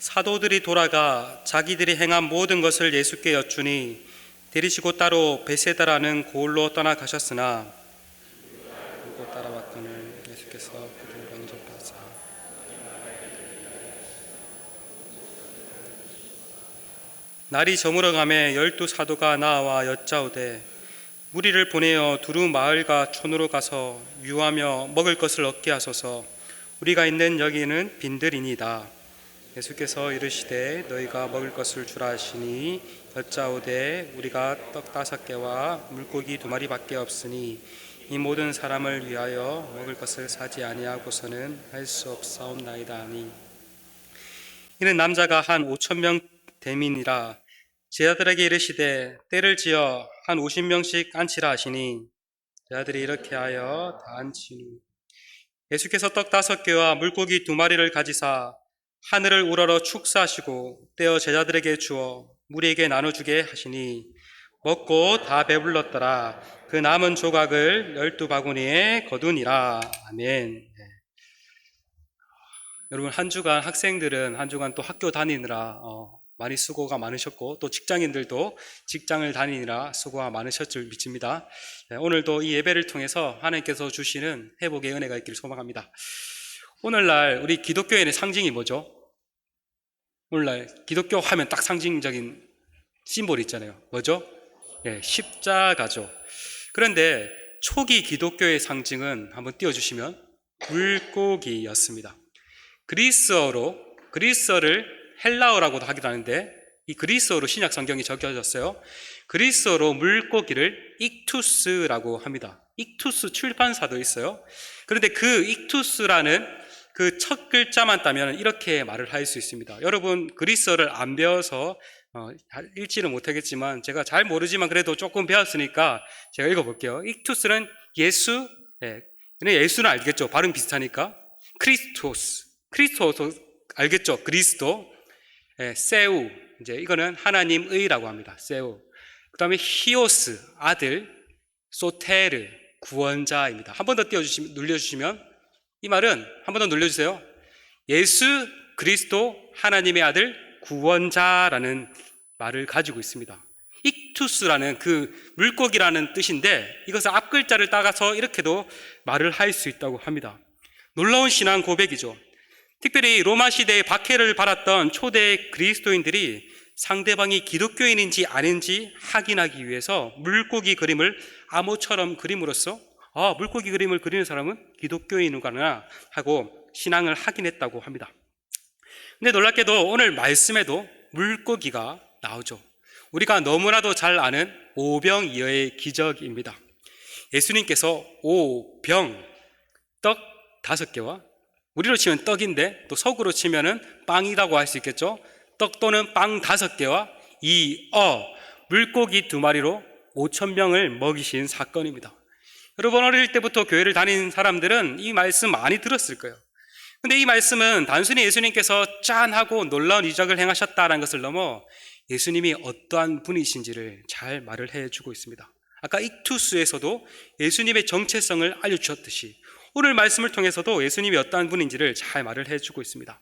사도들이 돌아가 자기들이 행한 모든 것을 예수께 여쭈니 데리시고 따로 베세다라는 고을로 떠나가셨으나 그리고 따라왔거늘 예수께서 그들을 영접하사 날이 저물어가매 12 사도가 나와 여짜오되 무리를 보내어 두루 마을과 촌으로 가서 유하며 먹을 것을 얻게 하소서. 우리가 있는 여기는 빈들이니이다. 예수께서 이르시되 너희가 먹을 것을 주라 하시니 여짜오되 우리가 떡 5개와 물고기 2마리밖에 없으니 이 모든 사람을 위하여 먹을 것을 사지 아니하고서는 할 수 없사옵나이다 하니 이는 남자가 한 5,000명 됨이니라. 제자들에게 이르시되 때를 지어 한 50명씩 앉히라 하시니 제자들이 이렇게 하여 다 앉히니 예수께서 떡 5개와 물고기 2마리를 가지사 하늘을 우러러 축사하시고 떼어 제자들에게 주어 무리에게 나눠주게 하시니 먹고 다 배불렀더라. 그 남은 조각을 12바구니에 거두니라. 아멘. 여러분, 한 주간 학생들은 한 주간 또 학교 다니느라 많이 수고가 많으셨고, 또 직장인들도 직장을 다니느라 수고가 많으셨을 줄 믿습니다. 오늘도 이 예배를 통해서 하나님께서 주시는 회복의 은혜가 있기를 소망합니다. 오늘날 우리 기독교인의 상징이 뭐죠? 오늘날 기독교 하면 딱 상징적인 심볼이 있잖아요. 뭐죠? 십자가죠. 그런데 초기 기독교의 상징은 한번 띄워주시면 물고기였습니다. 그리스어를 헬라어라고도 하기도 하는데 이 그리스어로 신약 성경이 적혀졌어요. 그리스어로 물고기를 익투스라고 합니다. 익투스 출판사도 있어요. 그런데 그 익투스라는 그 첫 글자만 따면 이렇게 말을 할 수 있습니다. 여러분, 그리스어를 안 배워서 읽지는 못하겠지만 제가 잘 모르지만 그래도 조금 배웠으니까 제가 읽어볼게요. 익투스는 예수, 예수는 알겠죠? 발음 비슷하니까. 크리스토스 알겠죠? 그리스도. 세우, 이제 이거는 하나님의라고 합니다. 세우. 그 다음에 히오스, 아들. 소테르, 구원자입니다. 한 번 더 눌려주시면 이 말은 한 번 더 눌러주세요. 예수 그리스도 하나님의 아들 구원자라는 말을 가지고 있습니다. 익투스라는 그 물고기라는 뜻인데 이것을 앞글자를 따가서 이렇게도 말을 할 수 있다고 합니다. 놀라운 신앙 고백이죠. 특별히 로마 시대에 박해를 받았던 초대 그리스도인들이 상대방이 기독교인인지 아닌지 확인하기 위해서 물고기 그림을 암호처럼 그림으로써 물고기 그림을 그리는 사람은 기독교인이구나 하고 신앙을 확인했다고 합니다. 근데 놀랍게도 오늘 말씀에도 물고기가 나오죠. 우리가 너무나도 잘 아는 오병이어의 기적입니다. 예수님께서 오병, 떡 5개와 우리로 치면 떡인데 또 석으로 치면은 빵이라고 할 수 있겠죠. 떡 또는 빵 5개와 물고기 2마리로 5,000명을 먹이신 사건입니다. 여러분, 어릴 때부터 교회를 다닌 사람들은 이 말씀 많이 들었을 거예요. 근데 이 말씀은 단순히 예수님께서 짠하고 놀라운 이적을 행하셨다는 것을 넘어 예수님이 어떠한 분이신지를 잘 말을 해주고 있습니다. 아까 익투스에서도 예수님의 정체성을 알려주셨듯이 오늘 말씀을 통해서도 예수님이 어떠한 분인지를 잘 말을 해주고 있습니다.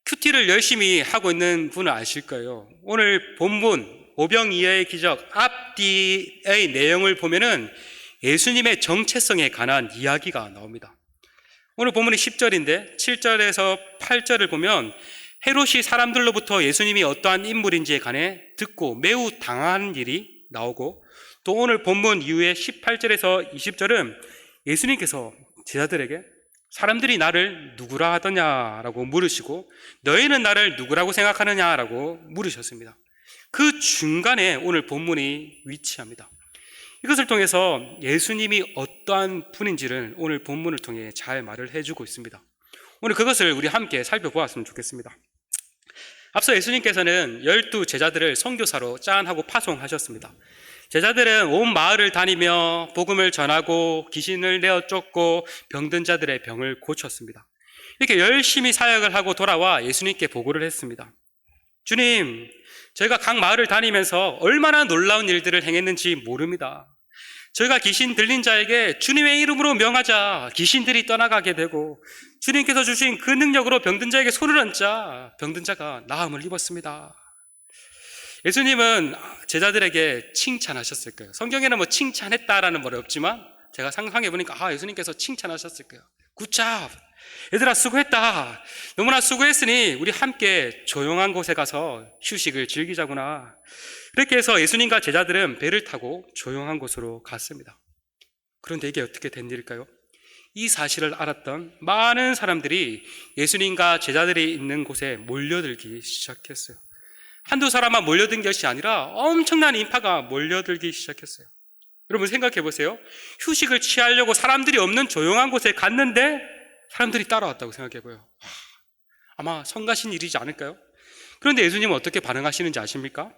큐티를 열심히 하고 있는 분은 아실 거예요. 오늘 본문 오병이어의 기적 앞뒤의 내용을 보면은 예수님의 정체성에 관한 이야기가 나옵니다. 오늘 본문이 10절인데 7절에서 8절을 보면 헤롯이 사람들로부터 예수님이 어떠한 인물인지에 관해 듣고 매우 당한 일이 나오고, 또 오늘 본문 이후에 18절에서 20절은 예수님께서 제자들에게 사람들이 나를 누구라 하더냐라고 물으시고 너희는 나를 누구라고 생각하느냐라고 물으셨습니다. 그 중간에 오늘 본문이 위치합니다. 이것을 통해서 예수님이 어떠한 분인지를 오늘 본문을 통해 잘 말을 해주고 있습니다. 오늘 그것을 우리 함께 살펴보았으면 좋겠습니다. 앞서 예수님께서는 12 제자들을 선교사로 짠하고 파송하셨습니다. 제자들은 온 마을을 다니며 복음을 전하고 귀신을 내어 쫓고 병든 자들의 병을 고쳤습니다. 이렇게 열심히 사역을 하고 돌아와 예수님께 보고를 했습니다. 주님, 저희가 각 마을을 다니면서 얼마나 놀라운 일들을 행했는지 모릅니다. 저희가 귀신 들린 자에게 주님의 이름으로 명하자 귀신들이 떠나가게 되고, 주님께서 주신 그 능력으로 병든 자에게 손을 얹자 병든 자가 나음을 입었습니다. 예수님은 제자들에게 칭찬하셨을 거예요. 성경에는 뭐 칭찬했다라는 말이 없지만 제가 상상해 보니까 예수님께서 칭찬하셨을 거예요. 굿잡! 얘들아 수고했다. 너무나 수고했으니 우리 함께 조용한 곳에 가서 휴식을 즐기자구나. 그렇게 해서 예수님과 제자들은 배를 타고 조용한 곳으로 갔습니다. 그런데 이게 어떻게 된 일일까요? 이 사실을 알았던 많은 사람들이 예수님과 제자들이 있는 곳에 몰려들기 시작했어요. 한두 사람만 몰려든 것이 아니라 엄청난 인파가 몰려들기 시작했어요. 여러분 생각해 보세요. 휴식을 취하려고 사람들이 없는 조용한 곳에 갔는데 사람들이 따라왔다고 생각해 보여. 아마 성가신 일이지 않을까요? 그런데 예수님은 어떻게 반응하시는지 아십니까?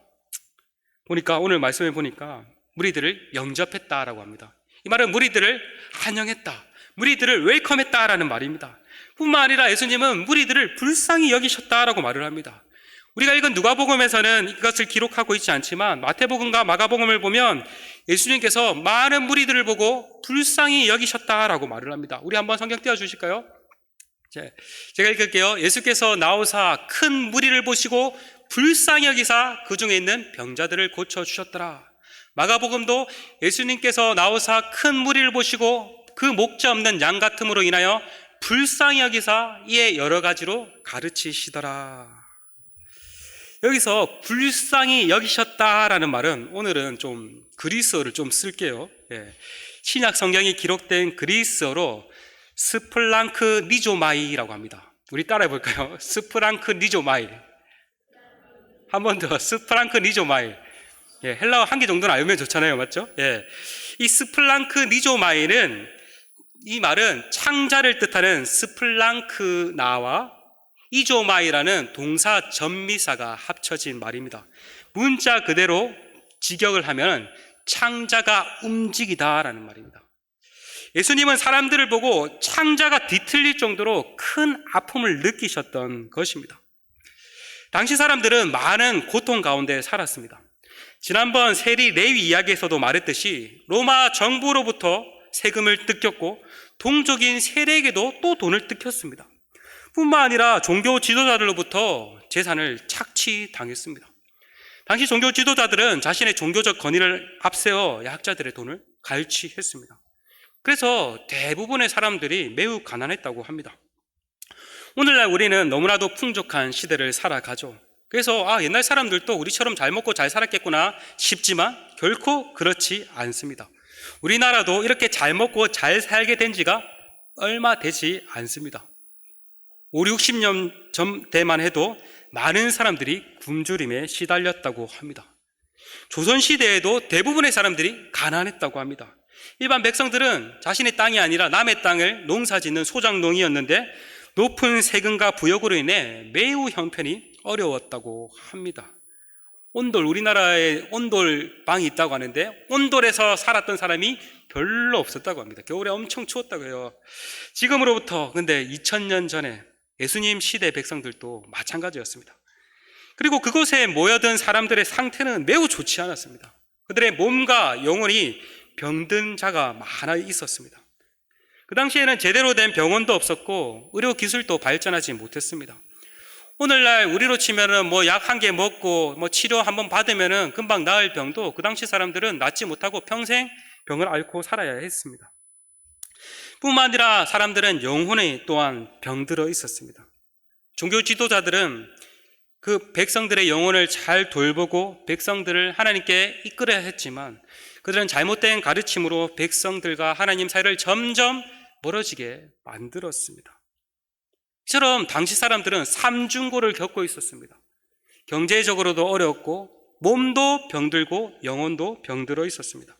보니까 오늘 말씀에 보니까 무리들을 영접했다라고 합니다. 이 말은 무리들을 환영했다, 무리들을 웰컴했다라는 말입니다. 뿐만 아니라 예수님은 무리들을 불쌍히 여기셨다라고 말을 합니다. 우리가 읽은 누가복음에서는 이것을 기록하고 있지 않지만 마태복음과 마가복음을 보면 예수님께서 많은 무리들을 보고 불쌍히 여기셨다라고 말을 합니다. 우리 한번 성경 띄워주실까요? 제가 읽을게요. 예수께서 나오사 큰 무리를 보시고 불쌍히 여기사 그 중에 있는 병자들을 고쳐주셨더라. 마가복음도 예수님께서 나오사 큰 무리를 보시고 그 목자 없는 양 같음으로 인하여 불쌍히 여기사 이에 여러 가지로 가르치시더라. 여기서 불쌍히 여기셨다라는 말은 오늘은 좀 그리스어를 좀 쓸게요. 신약 성경이 기록된 그리스어로 스플랑크 니조마이라고 합니다. 우리 따라해 볼까요? 스플랑크 니조마이. 한 번 더, 스플랑크 니조마이. 헬라어 한 개 정도는 알면 좋잖아요, 맞죠? 이 스플랑크 니조마이는, 이 말은 창자를 뜻하는 스플랑크나와 이조마이라는 동사 전미사가 합쳐진 말입니다. 문자 그대로 직역을 하면 창자가 움직이다라는 말입니다. 예수님은 사람들을 보고 창자가 뒤틀릴 정도로 큰 아픔을 느끼셨던 것입니다. 당시 사람들은 많은 고통 가운데 살았습니다. 지난번 세리 레위 이야기에서도 말했듯이 로마 정부로부터 세금을 뜯겼고 동족인 세례에게도 또 돈을 뜯겼습니다. 뿐만 아니라 종교 지도자들로부터 재산을 착취당했습니다. 당시 종교 지도자들은 자신의 종교적 권위를 앞세워 약자들의 돈을 갈취했습니다. 그래서 대부분의 사람들이 매우 가난했다고 합니다. 오늘날 우리는 너무나도 풍족한 시대를 살아가죠. 그래서 옛날 사람들도 우리처럼 잘 먹고 잘 살았겠구나 싶지만 결코 그렇지 않습니다. 우리나라도 이렇게 잘 먹고 잘 살게 된 지가 얼마 되지 않습니다. 5, 60년 전 때만 해도 많은 사람들이 굶주림에 시달렸다고 합니다. 조선시대에도 대부분의 사람들이 가난했다고 합니다. 일반 백성들은 자신의 땅이 아니라 남의 땅을 농사짓는 소작농이었는데 높은 세금과 부역으로 인해 매우 형편이 어려웠다고 합니다. 온돌, 우리나라에 온돌방이 있다고 하는데 온돌에서 살았던 사람이 별로 없었다고 합니다. 겨울에 엄청 추웠다고 해요. 지금으로부터 근데 2000년 전에 예수님 시대 백성들도 마찬가지였습니다. 그리고 그곳에 모여든 사람들의 상태는 매우 좋지 않았습니다. 그들의 몸과 영혼이 병든 자가 많아 있었습니다. 그 당시에는 제대로 된 병원도 없었고 의료기술도 발전하지 못했습니다. 오늘날 우리로 치면은 약 한 개 먹고 치료 한번 받으면은 금방 나을 병도 그 당시 사람들은 낫지 못하고 평생 병을 앓고 살아야 했습니다. 뿐만 아니라 사람들은 영혼에 또한 병들어 있었습니다. 종교 지도자들은 그 백성들의 영혼을 잘 돌보고 백성들을 하나님께 이끌어야 했지만 그들은 잘못된 가르침으로 백성들과 하나님 사이를 점점 멀어지게 만들었습니다. 이처럼 당시 사람들은 삼중고를 겪고 있었습니다. 경제적으로도 어려웠고 몸도 병들고 영혼도 병들어 있었습니다.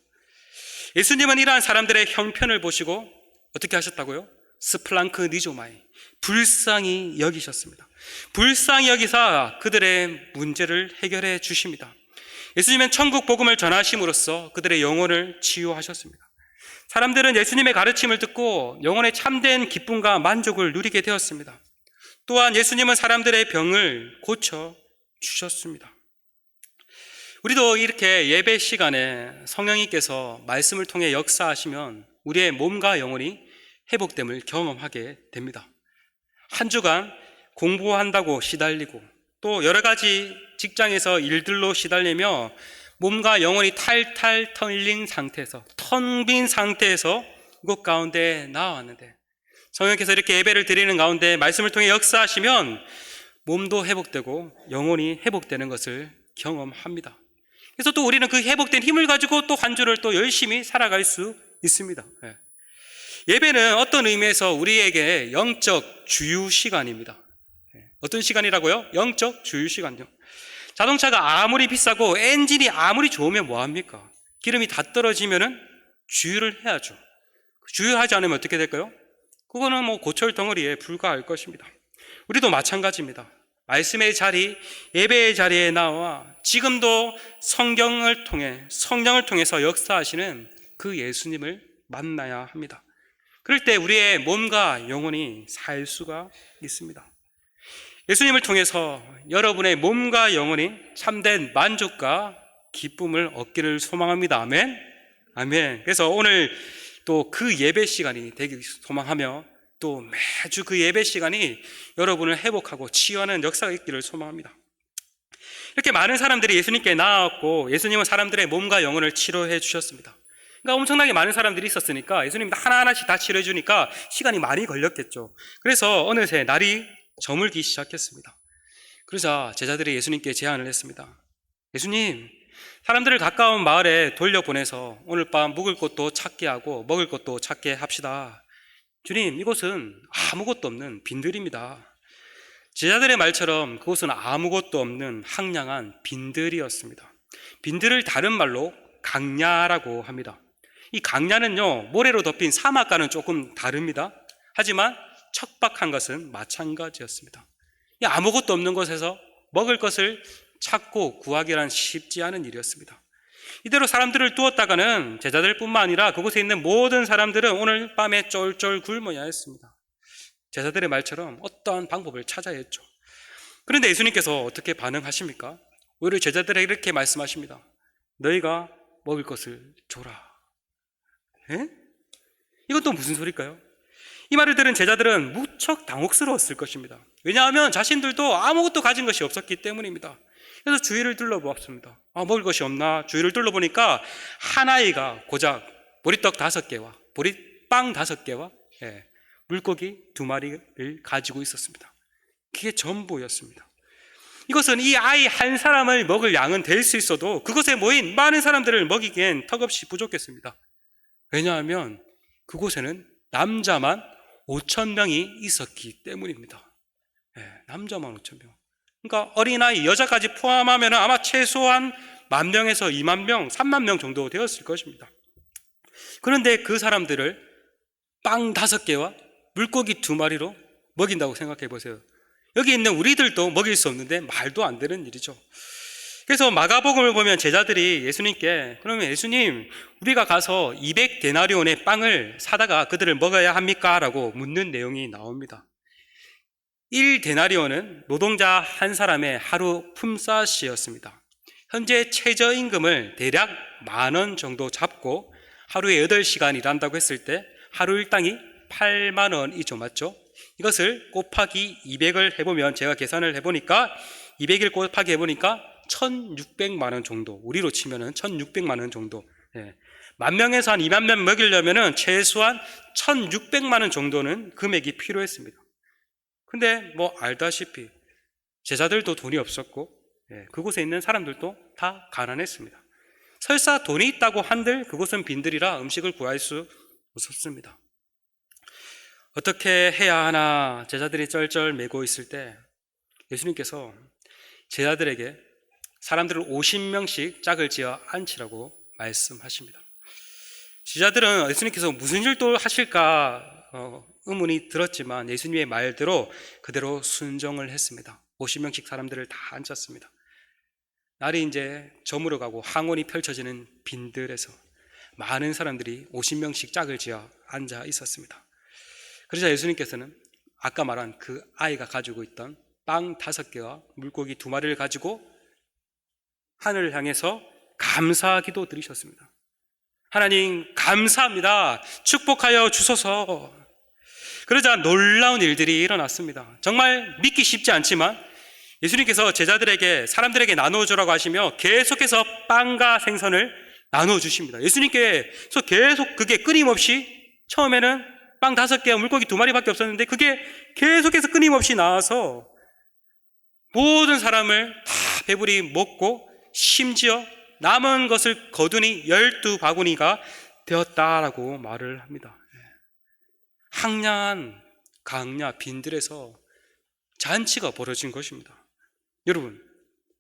예수님은 이러한 사람들의 형편을 보시고 어떻게 하셨다고요? 스플랑크 니조마이, 불쌍히 여기셨습니다. 불쌍히 여기사 그들의 문제를 해결해 주십니다. 예수님은 천국 복음을 전하심으로써 그들의 영혼을 치유하셨습니다. 사람들은 예수님의 가르침을 듣고 영혼의 참된 기쁨과 만족을 누리게 되었습니다. 또한 예수님은 사람들의 병을 고쳐 주셨습니다. 우리도 이렇게 예배 시간에 성령님께서 말씀을 통해 역사하시면 우리의 몸과 영혼이 회복됨을 경험하게 됩니다. 한 주간 공부한다고 시달리고 또 여러 가지 직장에서 일들로 시달리며 몸과 영혼이 탈탈 털린 상태에서, 텅 빈 상태에서 이곳 가운데 나왔는데 성령께서 이렇게 예배를 드리는 가운데 말씀을 통해 역사하시면 몸도 회복되고 영혼이 회복되는 것을 경험합니다. 그래서 또 우리는 그 회복된 힘을 가지고 또 한 주를 또 열심히 살아갈 수 있습니다. 예배는 어떤 의미에서 우리에게 영적 주유 시간입니다. 어떤 시간이라고요? 영적 주유 시간요. 자동차가 아무리 비싸고 엔진이 아무리 좋으면 뭐합니까? 기름이 다 떨어지면은 주유를 해야죠. 주유하지 않으면 어떻게 될까요? 그거는 뭐 고철 덩어리에 불과할 것입니다. 우리도 마찬가지입니다. 말씀의 자리, 예배의 자리에 나와 지금도 성경을 통해, 성령을 통해서 역사하시는 그 예수님을 만나야 합니다. 그럴 때 우리의 몸과 영혼이 살 수가 있습니다. 예수님을 통해서 여러분의 몸과 영혼이 참된 만족과 기쁨을 얻기를 소망합니다. 아멘. 아멘. 그래서 오늘 또 그 예배 시간이 되기 소망하며 또 매주 그 예배 시간이 여러분을 회복하고 치유하는 역사가 있기를 소망합니다. 이렇게 많은 사람들이 예수님께 나아왔고 예수님은 사람들의 몸과 영혼을 치료해 주셨습니다. 그러니까 엄청나게 많은 사람들이 있었으니까 예수님 하나하나씩 다 치료해 주니까 시간이 많이 걸렸겠죠. 그래서 어느새 날이 저물기 시작했습니다. 그러자 제자들이 예수님께 제안을 했습니다. 예수님, 사람들을 가까운 마을에 돌려보내서 오늘 밤 묵을 곳도 찾게 하고 먹을 것도 찾게 합시다. 주님, 이곳은 아무것도 없는 빈들입니다. 제자들의 말처럼 그곳은 아무것도 없는 황량한 빈들이었습니다. 빈들을 다른 말로 강야라고 합니다. 이 강야는요, 모래로 덮인 사막과는 조금 다릅니다. 하지만 척박한 것은 마찬가지였습니다. 아무것도 없는 곳에서 먹을 것을 찾고 구하기란 쉽지 않은 일이었습니다. 이대로 사람들을 두었다가는 제자들뿐만 아니라 그곳에 있는 모든 사람들은 오늘 밤에 쫄쫄 굶어야 했습니다. 제자들의 말처럼 어떠한 방법을 찾아야 했죠. 그런데 예수님께서 어떻게 반응하십니까? 오히려 제자들에게 이렇게 말씀하십니다. 너희가 먹을 것을 줘라. 에? 이건 또 무슨 소리일까요? 이 말을 들은 제자들은 무척 당혹스러웠을 것입니다. 왜냐하면 자신들도 아무것도 가진 것이 없었기 때문입니다. 그래서 주위를 둘러보았습니다. 먹을 것이 없나? 주위를 둘러보니까 한 아이가 고작 보리떡 5개와 보리빵 5개와 물고기 2마리를 가지고 있었습니다. 그게 전부였습니다. 이것은 이 아이 한 사람을 먹을 양은 될 수 있어도 그곳에 모인 많은 사람들을 먹이기엔 턱없이 부족했습니다. 왜냐하면 그곳에는 남자만 5,000명이 있었기 때문입니다. 남자만 5,000명. 그러니까 어린아이, 여자까지 포함하면 아마 최소한 10,000명에서 20,000명, 30,000명 정도 되었을 것입니다. 그런데 그 사람들을 빵 5개와 물고기 2마리로 먹인다고 생각해 보세요. 여기 있는 우리들도 먹일 수 없는데 말도 안 되는 일이죠. 그래서 마가복음을 보면 제자들이 예수님께 그러면 예수님, 우리가 가서 200데나리온의 빵을 사다가 그들을 먹어야 합니까? 라고 묻는 내용이 나옵니다. 1데나리온은 노동자 한 사람의 하루 품삯이었습니다. 현재 최저임금을 대략 10,000원 정도 잡고 하루에 8시간 일한다고 했을 때 하루 일당이 80,000원이죠. 맞죠? 이것을 곱하기 200을 해보면 제가 계산을 해보니까 200일 곱하기 해보니까 1,600만 원 정도, 우리로 치면은 1,600만 원 정도. 10,000명에서 한 20,000명 먹이려면은 최소한 1,600만 원 정도는 금액이 필요했습니다. 근데 뭐 알다시피 제자들도 돈이 없었고 그곳에 있는 사람들도 다 가난했습니다. 설사 돈이 있다고 한들 그곳은 빈들이라 음식을 구할 수 없었습니다. 어떻게 해야 하나 제자들이 쩔쩔매고 있을 때 예수님께서 제자들에게 사람들을 50명씩 짝을 지어 앉히라고 말씀하십니다. 제자들은 예수님께서 무슨 일도 하실까 의문이 들었지만 예수님의 말대로 그대로 순종을 했습니다. 50명씩 사람들을 다 앉혔습니다. 날이 이제 저물어가고 황혼이 펼쳐지는 빈들에서 많은 사람들이 50명씩 짝을 지어 앉아 있었습니다. 그러자 예수님께서는 아까 말한 그 아이가 가지고 있던 빵 5개와 물고기 2마리를 가지고 하늘을 향해서 감사 기도 드리셨습니다. 하나님 감사합니다. 축복하여 주소서. 그러자 놀라운 일들이 일어났습니다. 정말 믿기 쉽지 않지만 예수님께서 제자들에게, 사람들에게 나눠주라고 하시며 계속해서 빵과 생선을 나눠주십니다. 예수님께서 계속 그게 끊임없이, 처음에는 빵 5개와 물고기 2마리밖에 없었는데 그게 계속해서 끊임없이 나와서 모든 사람을 다 배부리 먹고 심지어 남은 것을 거두니 12바구니가 되었다라고 말을 합니다. 황량한 강야 빈들에서 잔치가 벌어진 것입니다. 여러분,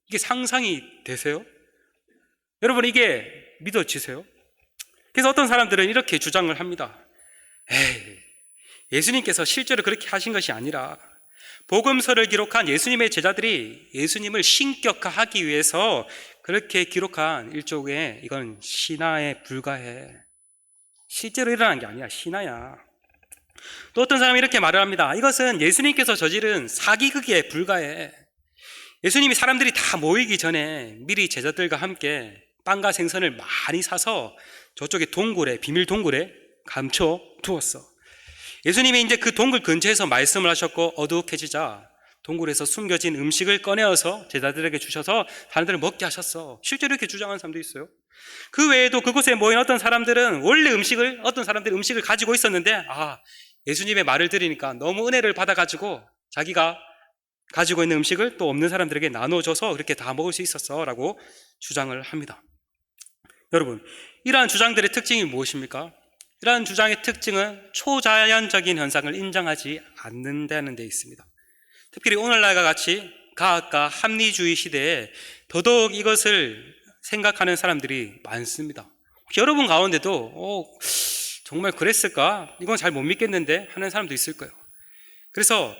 이게 상상이 되세요? 여러분, 이게 믿어지세요? 그래서 어떤 사람들은 이렇게 주장을 합니다. 예수님께서 실제로 그렇게 하신 것이 아니라 복음서를 기록한 예수님의 제자들이 예수님을 신격화하기 위해서 그렇게 기록한 일종의, 이건 신화에 불과해. 실제로 일어난 게 아니야. 신화야. 또 어떤 사람이 이렇게 말을 합니다. 이것은 예수님께서 저지른 사기극에 불과해. 예수님이 사람들이 다 모이기 전에 미리 제자들과 함께 빵과 생선을 많이 사서 저쪽에 동굴에, 비밀 동굴에 감춰 두었어. 예수님이 이제 그 동굴 근처에서 말씀을 하셨고 어둑해지자 동굴에서 숨겨진 음식을 꺼내어서 제자들에게 주셔서 사람들을 먹게 하셨어. 실제로 이렇게 주장하는 사람도 있어요. 그 외에도 그곳에 모인 어떤 사람들은 원래 어떤 사람들이 음식을 가지고 있었는데 예수님의 말을 들으니까 너무 은혜를 받아가지고 자기가 가지고 있는 음식을 또 없는 사람들에게 나눠줘서 그렇게 다 먹을 수 있었어 라고 주장을 합니다. 여러분, 이러한 주장들의 특징이 무엇입니까? 이러한 주장의 특징은 초자연적인 현상을 인정하지 않는다는 데 있습니다. 특별히 오늘날과 같이 과학과 합리주의 시대에 더더욱 이것을 생각하는 사람들이 많습니다. 혹시 여러분 가운데도 정말 그랬을까? 이건 잘 못 믿겠는데 하는 사람도 있을 거예요. 그래서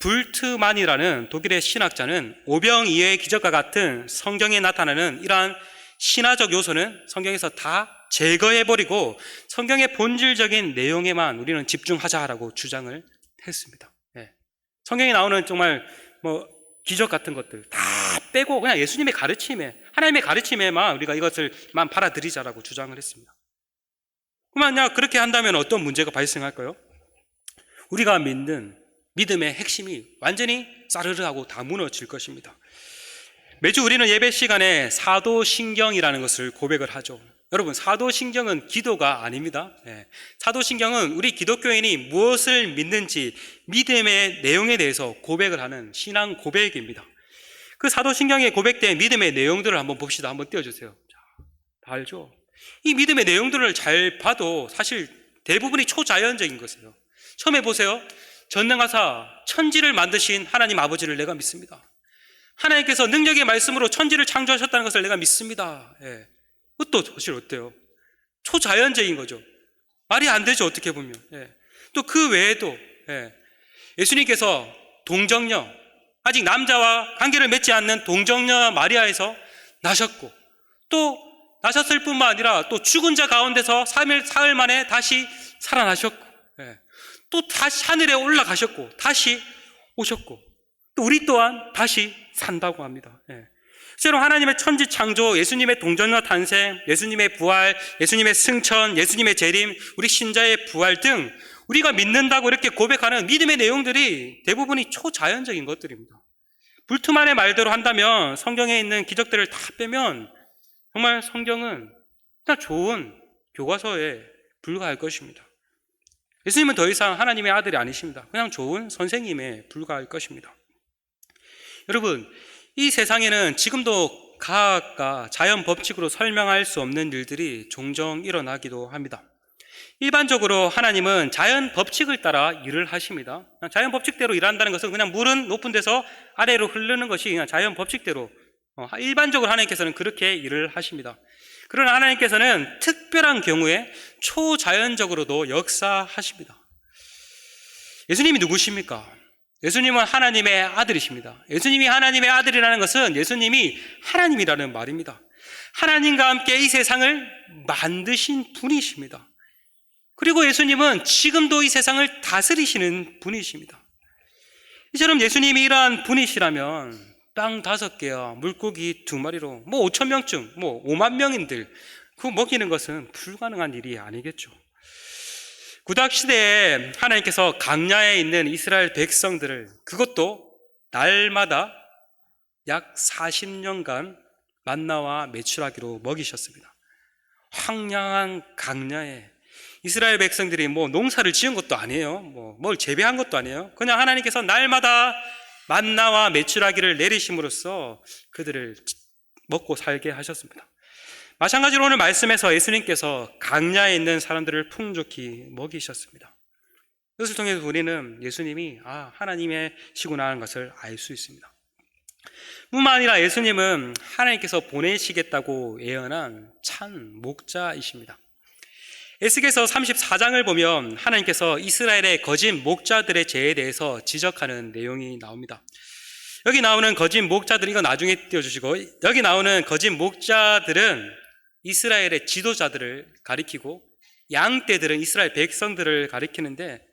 불트만이라는 독일의 신학자는 오병이어의 기적과 같은 성경에 나타나는 이러한 신화적 요소는 성경에서 다 제거해버리고 성경의 본질적인 내용에만 우리는 집중하자라고 주장을 했습니다. 성경에 나오는 정말 기적 같은 것들 다 빼고 그냥 예수님의 가르침에, 하나님의 가르침에만 우리가 이것을만 받아들이자라고 주장을 했습니다. 만약 그렇게 한다면 어떤 문제가 발생할까요? 우리가 믿는 믿음의 핵심이 완전히 싸르르하고 다 무너질 것입니다. 매주 우리는 예배 시간에 사도신경이라는 것을 고백을 하죠. 여러분, 사도신경은 기도가 아닙니다. 사도신경은 우리 기독교인이 무엇을 믿는지 믿음의 내용에 대해서 고백을 하는 신앙 고백입니다. 그 사도신경에 고백된 믿음의 내용들을 한번 봅시다. 한번 띄워주세요. 자, 다 알죠? 이 믿음의 내용들을 잘 봐도 사실 대부분이 초자연적인 것이에요. 처음에 보세요. 전능하사 천지를 만드신 하나님 아버지를 내가 믿습니다. 하나님께서 능력의 말씀으로 천지를 창조하셨다는 것을 내가 믿습니다. 또 사실 어때요? 초자연적인 거죠. 말이 안 되죠, 어떻게 보면. 또 그 외에도 예수님께서 동정녀, 아직 남자와 관계를 맺지 않는 동정녀 마리아에서 나셨고, 또 나셨을 뿐만 아니라 또 죽은 자 가운데서 사흘 만에 다시 살아나셨고, 또 다시 하늘에 올라가셨고, 다시 오셨고, 또 우리 또한 다시 산다고 합니다. 실제로 하나님의 천지 창조, 예수님의 동정녀 탄생, 예수님의 부활, 예수님의 승천, 예수님의 재림, 우리 신자의 부활 등 우리가 믿는다고 이렇게 고백하는 믿음의 내용들이 대부분이 초자연적인 것들입니다. 불트만의 말대로 한다면, 성경에 있는 기적들을 다 빼면 정말 성경은 그냥 좋은 교과서에 불과할 것입니다. 예수님은 더 이상 하나님의 아들이 아니십니다. 그냥 좋은 선생님에 불과할 것입니다. 여러분, 이 세상에는 지금도 과학과 자연 법칙으로 설명할 수 없는 일들이 종종 일어나기도 합니다. 일반적으로 하나님은 자연 법칙을 따라 일을 하십니다. 자연 법칙대로 일한다는 것은 그냥 물은 높은 데서 아래로 흐르는 것이 그냥 자연 법칙대로, 일반적으로 하나님께서는 그렇게 일을 하십니다. 그러나 하나님께서는 특별한 경우에 초자연적으로도 역사하십니다. 예수님이 누구십니까? 예수님은 하나님의 아들이십니다. 예수님이 하나님의 아들이라는 것은 예수님이 하나님이라는 말입니다. 하나님과 함께 이 세상을 만드신 분이십니다. 그리고 예수님은 지금도 이 세상을 다스리시는 분이십니다. 이처럼 예수님이 이러한 분이시라면 빵 5개와 물고기 2마리로 5,000명쯤, 5만 명인들 그거 먹이는 것은 불가능한 일이 아니겠죠. 구약시대에 하나님께서 광야에 있는 이스라엘 백성들을 그것도 날마다 약 40년간 만나와 메추라기로 먹이셨습니다. 황량한 광야에 이스라엘 백성들이 농사를 지은 것도 아니에요. 뭘 재배한 것도 아니에요. 그냥 하나님께서 날마다 만나와 메추라기를 내리심으로써 그들을 먹고 살게 하셨습니다. 마찬가지로 오늘 말씀에서 예수님께서 광야에 있는 사람들을 풍족히 먹이셨습니다. 이것을 통해서 우리는 예수님이 하나님의 시구나 하는 것을 알 수 있습니다. 뿐만 아니라 예수님은 하나님께서 보내시겠다고 예언한 참 목자이십니다. 에스겔서 34장을 보면 하나님께서 이스라엘의 거짓 목자들의 죄에 대해서 지적하는 내용이 나옵니다. 여기 나오는 거짓 목자들, 이거 나중에 띄워주시고, 여기 나오는 거짓 목자들은 이스라엘의 지도자들을 가리키고 양떼들은 이스라엘 백성들을 가리키는데,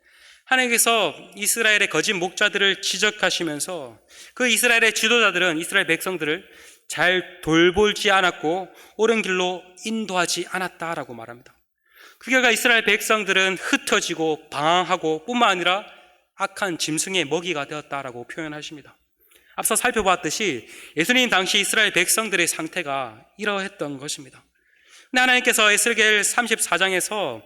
하나님께서 이스라엘의 거짓 목자들을 지적하시면서 그 이스라엘의 지도자들은 이스라엘 백성들을 잘 돌보지 않았고 옳은 길로 인도하지 않았다라고 말합니다. 그 결과 이스라엘 백성들은 흩어지고 방황하고 뿐만 아니라 악한 짐승의 먹이가 되었다라고 표현하십니다. 앞서 살펴봤듯이 예수님 당시 이스라엘 백성들의 상태가 이러했던 것입니다. 근데 하나님께서 에스겔 34장에서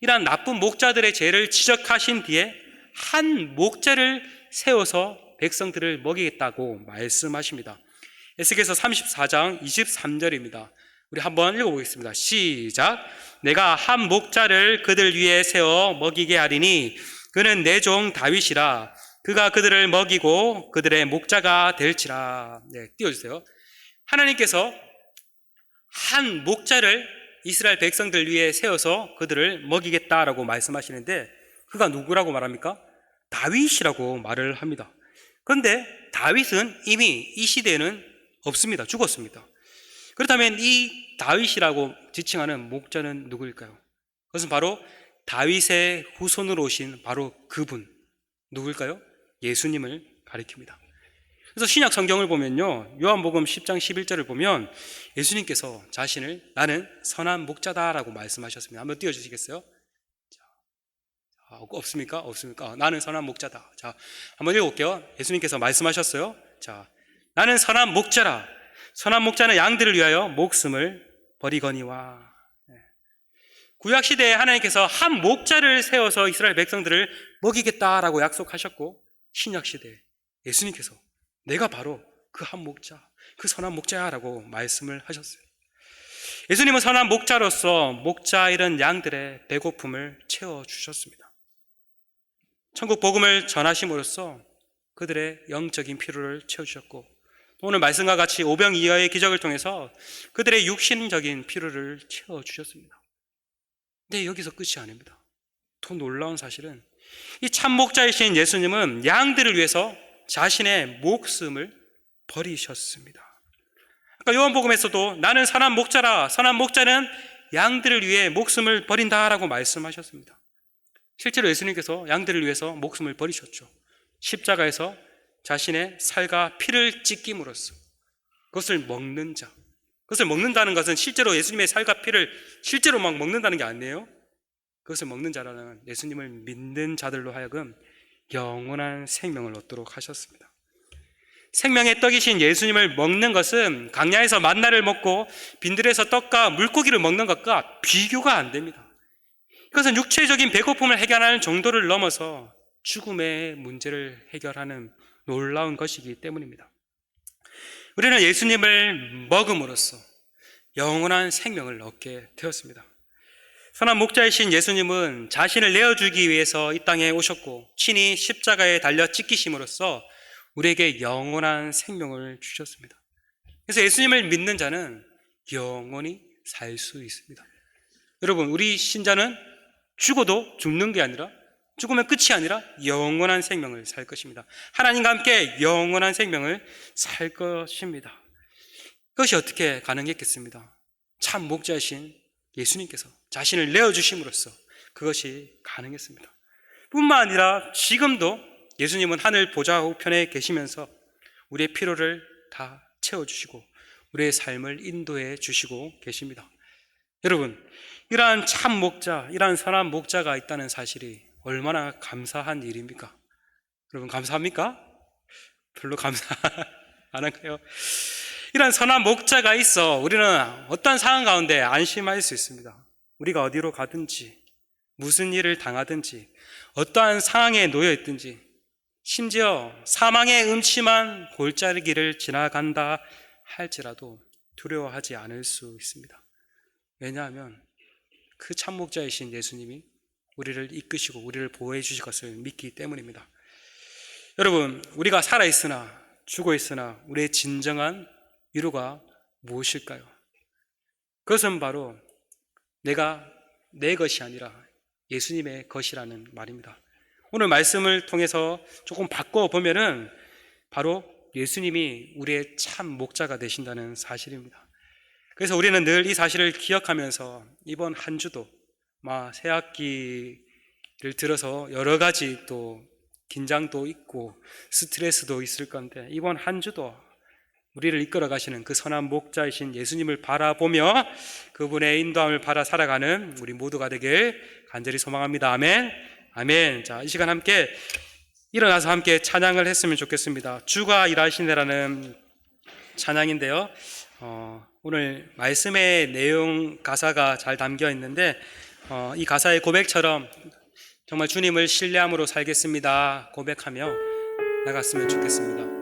이러한 나쁜 목자들의 죄를 지적하신 뒤에 한 목자를 세워서 백성들을 먹이겠다고 말씀하십니다. 에스겔서 34장 23절입니다. 우리 한번 읽어보겠습니다. 시작. 내가 한 목자를 그들 위에 세워 먹이게 하리니 그는 내 종 다윗이라. 그가 그들을 먹이고 그들의 목자가 될지라. 띄워주세요. 하나님께서 한 목자를 이스라엘 백성들 위에 세워서 그들을 먹이겠다라고 말씀하시는데, 그가 누구라고 말합니까? 다윗이라고 말을 합니다. 그런데 다윗은 이미 이 시대에는 없습니다. 죽었습니다. 그렇다면 이 다윗이라고 지칭하는 목자는 누구일까요? 그것은 바로 다윗의 후손으로 오신 바로 그분, 누구일까요? 예수님을 가리킵니다. 그래서 신약 성경을 보면요, 요한복음 10장 11절을 보면 예수님께서 자신을 나는 선한 목자다라고 말씀하셨습니다. 한번 띄워주시겠어요? 없습니까? 없습니까? 나는 선한 목자다. 자, 한번 읽어볼게요. 예수님께서 말씀하셨어요. 자, 나는 선한 목자라. 선한 목자는 양들을 위하여 목숨을 버리거니와. 구약시대에 하나님께서 한 목자를 세워서 이스라엘 백성들을 먹이겠다라고 약속하셨고, 신약시대에 예수님께서 내가 바로 그 한 목자, 그 선한 목자야라고 말씀을 하셨어요. 예수님은 선한 목자로서 목자 잃은 양들의 배고픔을 채워주셨습니다. 천국 복음을 전하심으로써 그들의 영적인 필요를 채워주셨고, 오늘 말씀과 같이 오병이어의 기적을 통해서 그들의 육신적인 필요를 채워주셨습니다. 근데 여기서 끝이 아닙니다. 더 놀라운 사실은 이 참목자이신 예수님은 양들을 위해서 자신의 목숨을 버리셨습니다. 아까 요한복음에서도 나는 선한 목자라, 선한 목자는 양들을 위해 목숨을 버린다라고 말씀하셨습니다. 실제로 예수님께서 양들을 위해서 목숨을 버리셨죠. 십자가에서 자신의 살과 피를 찢김으로써 그것을 먹는 자, 그것을 먹는다는 것은 실제로 예수님의 살과 피를 실제로 막 먹는다는 게 아니에요. 그것을 먹는 자라는 예수님을 믿는 자들로 하여금 영원한 생명을 얻도록 하셨습니다. 생명의 떡이신 예수님을 먹는 것은 광야에서 만나를 먹고 빈들에서 떡과 물고기를 먹는 것과 비교가 안 됩니다. 이것은 육체적인 배고픔을 해결하는 정도를 넘어서 죽음의 문제를 해결하는 놀라운 것이기 때문입니다. 우리는 예수님을 먹음으로써 영원한 생명을 얻게 되었습니다. 선한 목자이신 예수님은 자신을 내어주기 위해서 이 땅에 오셨고 친히 십자가에 달려 찢기심으로써 우리에게 영원한 생명을 주셨습니다. 그래서 예수님을 믿는 자는 영원히 살 수 있습니다. 여러분, 우리 신자는 죽어도 죽는 게 아니라, 죽으면 끝이 아니라 영원한 생명을 살 것입니다. 하나님과 함께 영원한 생명을 살 것입니다. 그것이 어떻게 가능했겠습니다? 참 목자이신 예수님께서 자신을 내어주심으로써 그것이 가능했습니다. 뿐만 아니라 지금도 예수님은 하늘 보좌 우편에 계시면서 우리의 필요를 다 채워주시고 우리의 삶을 인도해 주시고 계십니다. 여러분, 이러한 참 목자, 이러한 선한 목자가 있다는 사실이 얼마나 감사한 일입니까? 여러분, 감사합니까? 별로 감사 안 한가요? 이런 선한 목자가 있어 우리는 어떤 상황 가운데 안심할 수 있습니다. 우리가 어디로 가든지, 무슨 일을 당하든지, 어떠한 상황에 놓여 있든지, 심지어 사망의 음침한 골짜기를 지나간다 할지라도 두려워하지 않을 수 있습니다. 왜냐하면 그 참목자이신 예수님이 우리를 이끄시고 우리를 보호해 주실 것을 믿기 때문입니다. 여러분, 우리가 살아있으나 죽어있으나 우리의 진정한 위로가 무엇일까요? 그것은 바로 내가 내 것이 아니라 예수님의 것이라는 말입니다. 오늘 말씀을 통해서 조금 바꿔보면은 바로 예수님이 우리의 참 목자가 되신다는 사실입니다. 그래서 우리는 늘 이 사실을 기억하면서 이번 한 주도 새 학기를 들어서 여러 가지 또 긴장도 있고 스트레스도 있을 건데 이번 한 주도 우리를 이끌어 가시는 그 선한 목자이신 예수님을 바라보며 그분의 인도함을 받아 살아가는 우리 모두가 되길 간절히 소망합니다. 아멘. 아멘. 자, 이 시간 함께 일어나서 함께 찬양을 했으면 좋겠습니다. 주가 일하시네라는 찬양인데요. 오늘 말씀의 내용 가사가 잘 담겨 있는데 이 가사의 고백처럼 정말 주님을 신뢰함으로 살겠습니다 고백하며 나갔으면 좋겠습니다.